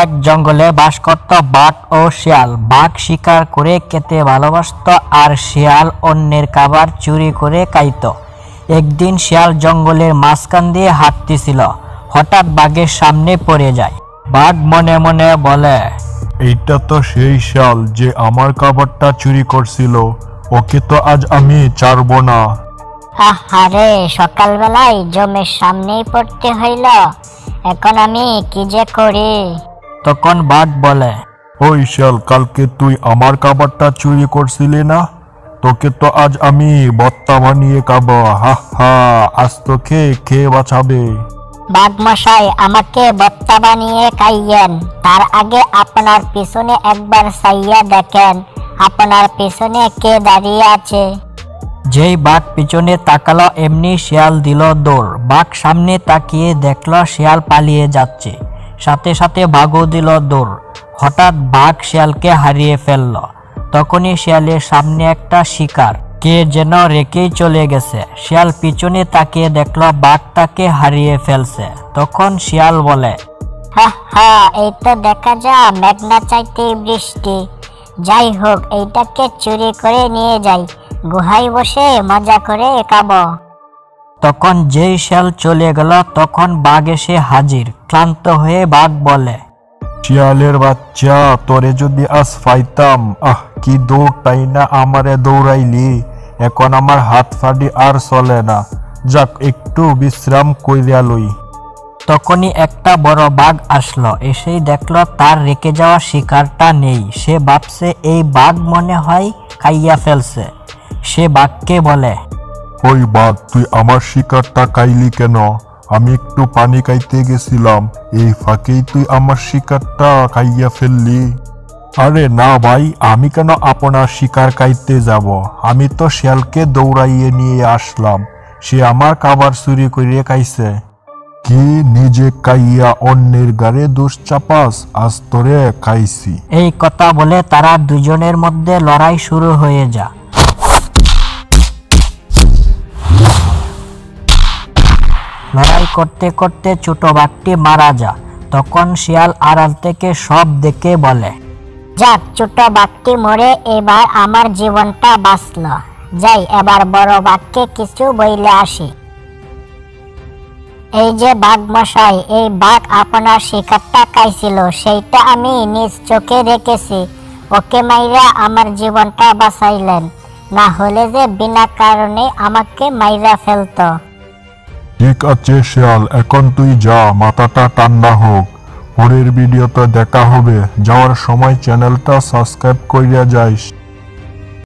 এক জঙ্গলে বাস করত বাঘ ও শিয়াল। বাঘ শিকার করে খেতে ভালোবাসত আর শিয়াল অন্যের খাবার চুরি করে খাইত। একদিন শিয়াল জঙ্গলের মাঝখান দিয়ে হাঁটতেছিল, হঠাৎ বাঘের সামনে পড়ে যায়। বাঘ মনে মনে বলে, এইটা তো সেই শিয়াল যে আমার খাবারটা চুরি করছিল, ওকে তো আজ আমি ছাড়বো না। আহারে, সকালবেলায় জমের সামনেই পড়তে হইল, এখন আমি কি যে করি। তখন বাঘ বলে, ওই শিয়াল, কালকে তুই আমার খাবারটা চুরি করছিলি না? তোকে তো আজ আমি ভর্তা বানিয়ে খাবো। হা হা, আজ তোকে খেয়ে বাঁচাবে। বাঘ মশাই, আমাকে ভর্তা বানিয়ে খাইয়েন, তার আগে আপনার পিছনে একবার চাইয়া দেখেন আপনার পিছনে কে দাঁড়িয়ে আছে। যেই বাঘ পিছনে তাকালো এমনি শিয়াল দিল দৌড়। বাঘ সামনে তাকিয়ে দেখলো শিয়াল পালিয়ে যাচ্ছে, সাথে সাথে বাঘও দিল দৌড়। হঠাৎ বাঘ শিয়ালকে হারিয়ে ফেলল। তখনই শিয়ালের সামনে একটা শিকার কে যেন রেখেই চলে গেছে। শিয়াল পিছনে তাকিয়ে দেখলো বাঘ তাকে হারিয়ে ফেলছে। তখন শিয়াল বলে, হা হা, এই তো দেখা যা মেঘনা চাইতে বৃষ্টি। যাই হোক, এইটাকে চুরি করে নিয়ে যাই, গুহায় বসে মজা করে খাবো। তখন যেই শিয়াল চলে গেল তখন বাঘ এসে হাজির। ক্লান্ত হয়ে বাঘ বলে, শিয়ালের বাচ্চা, তোরে যদি আজ পাইতাম। কি দৌড়টাই না আমারে দৌড়াইলি, এখন আমার হাত ফাড়ি আর চলে না। যাক, একটু বিশ্রাম কইরা লই। তখনই একটা বড় বাঘ আসলো। এসেই দেখলো তার রেখে যাওয়া শিকারটা নেই। সে ভাবছে এই বাঘ মনে হয় খাইয়া ফেলছে। সে বাঘকে বলে, ওই বাঘ, তুই আমার শিকারটা খাইলি কেন? আমি একটু পানি খাইতে গেছিলাম, এই ফাঁকেই তুই আমার শিকারটা খাইয়া ফেললি। আরে না ভাই, আমি কেন আপনার শিকার খাইতে যাব? আমি তো শিয়ালকে দৌড়াইয়ে নিয়ে আসলাম, সে আমার খাবার চুরি করিয়ে খাইছে। কি নিজে খাইয়া অন্যের গাড়ে দোষ চাপাস? আজ তোরে খাইছি। এই কথা বলে তারা দুজনের মধ্যে লড়াই শুরু হয়ে যায়। লড়াই করতে করতে ছোট বাঘটি মারা যায়। তখন শিয়াল আড়াল থেকে সব দেখে বলে, যাক, ছোট বাঘটি মরে এবার আমার জীবনটা বাঁচলো। যাই, এবার বড় বাঘকে কিছু বইলে আসি। এই যে বাঘ মশাই, এই বাঘ আপনার শিকারটা খাইছিল, সেইটা আমি নিজ চোখে দেখেছি। ওকে মাইরা আমার জীবনটা বাঁচাইলেন, না হলে যে বিনা কারণে আমাকে মাইরা ফেলতো। ঠিক আছে শিয়াল, এখন তুই যা, মাথাটা ঠান্ডা হোক। পরের ভিডিওতে দেখা হবে। যাওয়ার সময় চ্যানেলটা সাবস্ক্রাইব কইরা যাইস।